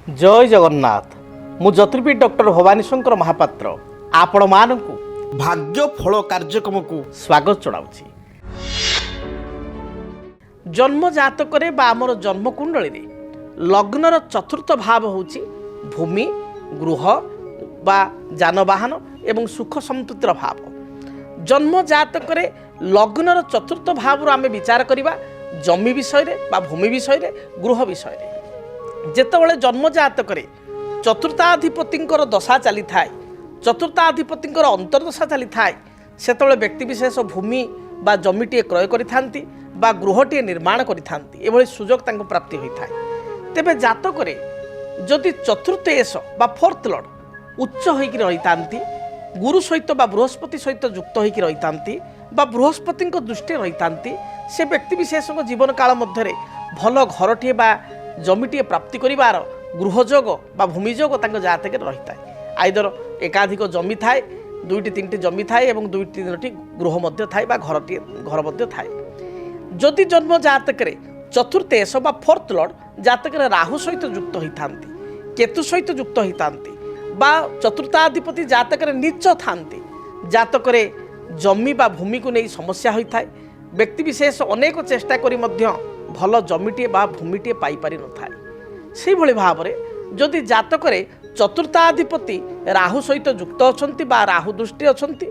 जय जगन्नाथ मु ज्योतिर्विद डॉक्टर भवानी शंकर महापात्र आपण मानकु भाग्य फल कार्यक्रम को स्वागत जनाउछि। जन्म जातक रे बा हमर जन्म कुंडली रे लग्नर चतुर्थ भाव होछि भूमि गृह बा जानवाहन एवं सुख समृद्धिर भाव। जन्म जातक रे लग्नर चतुर्थ भाव आमे विचार करिबा जमी विषय रे बा भूमि विषय रे गृह विषय रे। जेतेबेले जन्म जातक चतुर्थाधिपतिर दशा चली थाए चतुर्थाधिपतिर अंतर्दशा चली थाए सेतेबेले व्यक्ति विशेष भूमि बा जमीटे क्रय करिथांती बा गृहटे निर्माण करिथांती एभली सुजोग तांको प्राप्ति होइथाए। तेबे जातक जदि चतुर्थ एस बा फोर्थ लॉर्ड उच्च होइकि रहिथांती गुरु सहित बा बृहस्पति सहित युक्त होइकि रहिथांती बा बृहस्पति दृष्टि रहिथांती से व्यक्ति विशेष जीवन काल मध्य भल घरटे बा जमीटे प्राप्ति करिवार गृहयोग बा भूमियोग तांको जातक रही थाए। आइदर एकाधिक जमी थाए दुईटी तीनटी जमी थाए और दुईटी तीनटी गृह मध्य थाए बा घर मध्य थाए। जदि जन्म जातक चतुर्थ एस बा फोर्थ लॉर्ड जातक राहु सहित युक्त होइथांती केतु सहित युक्त होइथांती बा चतुर्थाधिपति जातक नीच थांती जातक जमी बा भूमि को नहीं समस्या होता है। व्यक्ति विशेष अनेक चेष्टा करी मध्य भल जमीटे बा भूमिटे पाई पारि न थाए। से भली भाव में जदि जातक चतुर्थाधिपति राहु सहित युक्त अछंती बा राहु दृष्टि अछंती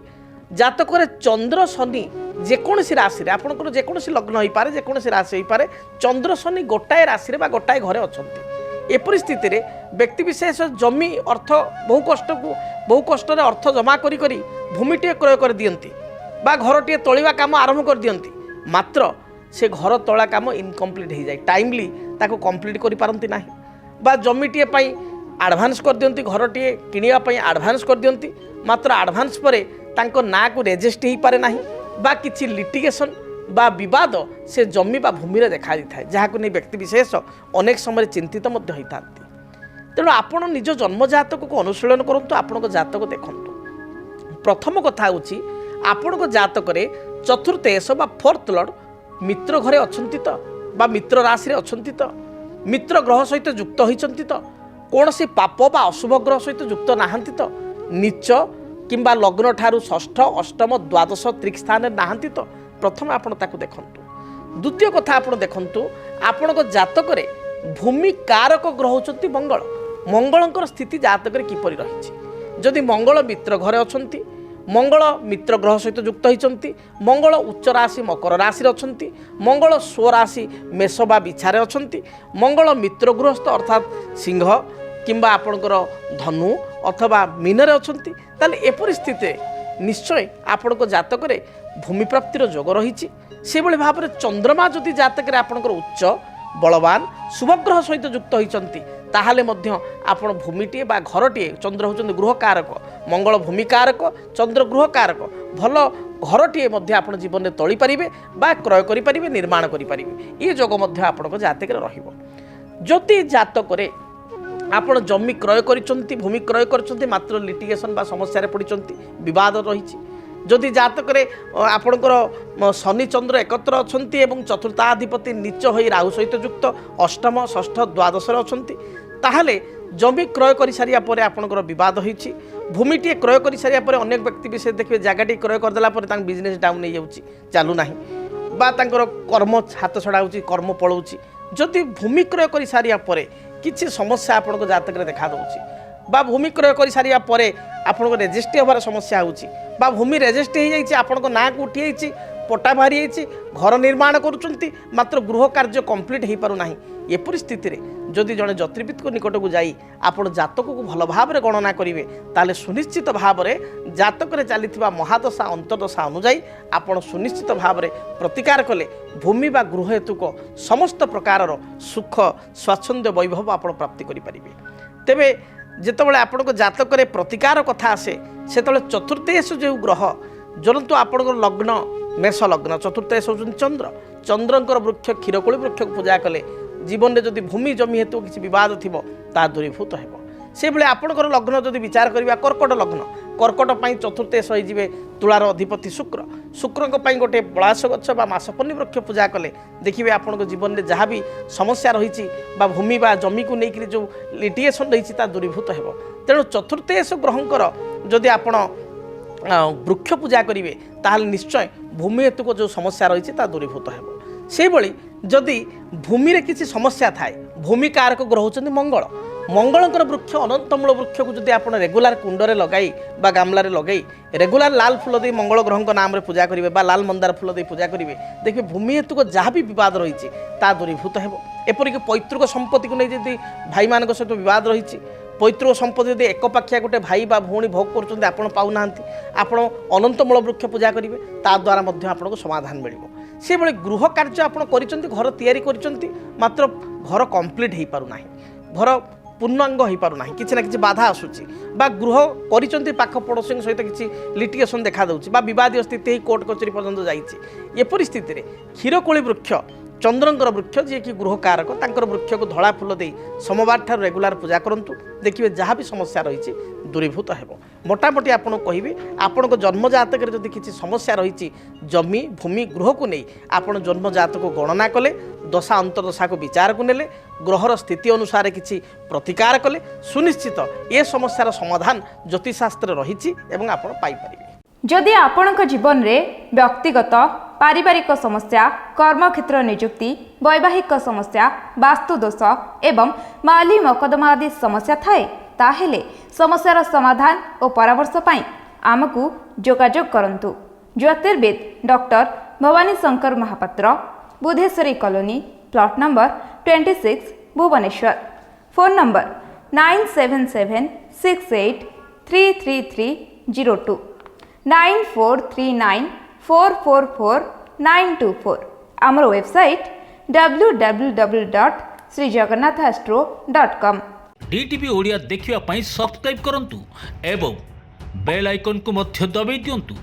जातक चंद्र शनि जेकोसी राशि रे आपनकर जेकोसी लग्न होई पारे जेकोसी राशि होई पारे चंद्र शनि गोटाए राशि रे बा गोटाए घरे अछंती ए परिस्थिति रे व्यक्ति विशेष जमी अर्थ बहु कष्ट अर्थ जमा करी करी भूमिटे क्रय कर दियंती बा घरटे तोलिबा काम आरंभ कर दियंती मात्र से घर तोला काम इनकम्प्लीट हो जाए टाइमली ताको कंप्लीट करि पारंती नाही बा जमीटे पई एडवांस कर दियंती घरटे किनिया पई एडवांस कर दियंती मात्र एडवांस परे तांको ना को रेजिस्ट ही पारे नाही बा किछि लिटिगेशन बा विवाद से जमी बा भूमि रे देखा दी थाए जहाको नै व्यक्ति विशेष अनेक समय चिंतित मध्य होइतांती। तेणु आपण निज जन्म जातक को अनुशीलन करंतु आपनको जातक देखंतु। प्रथम कथा होछि आपनको जातक रे चतुर्थ एस बा फोर्थ लॉर्ड मित्र घरे अछंती तो बा मित्र राशि रे अछंती तो मित्र ग्रह सहित युक्त होइचंती तो कोनोसी पाप बा अशुभ ग्रह सहित युक्त नाहंती तो नीच किंबा लग्न ठारू षष्ठ अष्टम द्वादश त्रिक स्थान नाहंती तो प्रथम आपण ताकू देखंतु। द्वितीय कथा आपण देखंतु आपनको जातक रे भूमि कारक ग्रह होचंती मंगल मंगलंकर स्थिति जातक रे किपरि रहिछि। जदि मंगल मित्र घरे अछंती मंगल मित्र ग्रह सहित युक्त होइचंती मंगल उच्च राशि मकर राशि रे अछंती मंगल स्व राशि मेष बा बिछारे अछंती मंगल मित्र गृहस्थ अर्थात सिंह किंबा आपणकर धनु अथवा मीन रे अछंती ताले ए परिस्थिति निश्चय आपणको जातक रे भूमि प्राप्तिर योग रही। से भली भाव में चंद्रमा जदि जातक रे आपणकर उच्च बलवान शुभग्रह सहित युक्त होइचंती ताहाले मध्य आपण भूमिटे बा घरटे चंद्र होचंती गृह कारक मंगल भूमि कारक चंद्र गृह कारक भल घरटे मध्य आपण जीवन में तोली पारिबे बा क्रय करि पारिबे निर्माण करि पारिबे ये योग मध्य आपणको जातक रे रहिबो। जदि जातक रे आपण जमी क्रय करिसंती भूमि क्रय करिसंती मात्र लिटिगेशन बा समस्या रे पडिसंती विवाद रहिछि जदि जातक आपणकर शनि चंद्र एकत्र अछंती एवं चतुर्थाधिपति नीच होई राहु सहित युक्त अष्टम षष्ठ द्वादश अछंती ताहाले जमी क्रय कर सारिया परे आपणकर विवाद होइछि भूमिटे क्रय कर सारिया परे अनेक व्यक्ति विशेष देखिए जगहटी क्रय करदेला परे तांक बिजनेस डाउन हो जाउछि चालू नाही बा तांकर कर्म हाथ छड़ा होउछि कर्म पळउछि। जदि भूमि क्रय कर सारिया परे किछि समस्या आपणको जातक रे देखा दउछि बा भूमि क्रय कर सारिया परे आपणको रेजिस्ट्री होबार समस्या होउछि बा भूमि रेजिस्ट्री हो जाइछि आपणको ना को उठी जाइछि पट्टा बाहरी जाइछि घर निर्माण करूछंती मात्र गृह कार्य कंप्लीट हो पारु नाही ए परिस्थिति रे जदि जड़े ज्योतिर्विद को निकट को जाई आपण जातक को भल भाव में गणना करेंगे ताले सुनिश्चित भाव में जातक रे चलीथिबा महादशा अंतर्दशा अनुजाई आपण सुनिश्चित भाव में प्रतिकार कले भूमि बा गृह हेतुक समस्त प्रकार सुख स्वाच्छंद्य वैभव आपण प्राप्ति करि परिबे। तेबे जेतेबेले आपनको जातक रे प्रतिकार कथा आसे सेतेबेले चतुर्थेश जो ग्रह जरंतु आपनको लग्न मेष लग्न चतुर्थेश होचन चंद्र चंद्रंकर वृक्ष क्षीरकोली वृक्ष को पूजा कले जीवन में जदि भूमि जमी हेतु किसी विवाद थी ता दूरीभूत हो। से भाई आपणकर लग्न जदि विचार करवा कर्कट लग्न कर्कट चतुर्थेश होइजिबे तुलार अधिपति शुक्र शुक्रक गोटे पलाश गछ बा मासपन्नी वृक्ष पूजा कले देखिए आपन जीवन में जहाँ भी समस्या रही भूमि बा जमी को लेकिन जो लिटिगेशन रही दूरीभूत हो तेणु चतुर्थेश ग्रहंकर जदि आपण वृक्ष पूजा करेंगे ताहले निश्चय भूमि हेतुक जो समस्या रही दूरीभूत हो से भली जदि भूमि रे किसी समस्या थाए भूमि कारक ग्रह होचंदी मंगल मंगलकर वृक्ष अनंतमूल वृक्ष को जदि आप रेगुलार कुंडरे लगाई बा गामलारे लगाई रेगुलार लाल फूल दे मंगल ग्रह नाम रे पूजा करेंगे बा लाल मंदार फूल दे पूजा करेंगे देखिए भूमि हेतुक जहाँ भी बद रही दूरीभूत हो एपरिक पैतृक संपत्ति को नहीं जदि भाई मान सहित बद रही पैतृक संपत्ति यदि एकपाखिया गोटे भाई बा भौणी भोग कर पाऊना आपण अनंतमूल वृक्ष पूजा करेंगे ता द्वारा आपको समाधान मिल से भाई गृह कार्य आप घर तैयारी कर मात्र घर कंप्लीट हो पारना घर पूर्णांग हो पारना किसी ना कि बाधा आसूची बा गृह कर पाख पड़ोशी सहित किसी लिटिगेशन देखा दूसरी बद स्थिति कोर्ट कचेरी पर्यंत जाइए एपरी स्थित क्षीरकोली वृक्ष चंद्रंकर वृक्ष जी कि गृह कारक तांकर वृक्ष को धला फूल दे सोमवार ठार रेगुलार पूजा करंतु देखिए जहाँ भी समस्या रही दूरीभूत हो मोटामोटी आपन कहि आपण जन्म जातक जदि किसी समस्या रही जमी भूमि गृह को नहीं आपण जन्म जातक को गणना कले दशा अंतर्दशा को विचार को नेले ग्रहर स्थिति अनुसार किसी प्रतिकार कले सुनिश्चित ए समस्यार समाधान ज्योतिषशास्त्र रही आपड़ पाइपर जदि आपणक जीवन में व्यक्तिगत पारिवारिक समस्या कर्मक्षेत्र नियुक्ति वैवाहिक समस्या वास्तुदोष एवं माली मकदमा आदि समस्या थाए ताहेले समस्यार समाधान और परामर्श पाई आमको जोगाजोग करंतु। ज्योतिर्विद doctor Bhabani Shankar Mahapatra Budheswari colony plot number 26 Bhubaneswar phone number 9776833302 9439444924 आमर वेबसाइट www.srijagannathastro.com DTV ओडिया देखिवा पई सब्सक्राइब करंतु एवं बेल आइकन को मध्य दबाई दियंतु।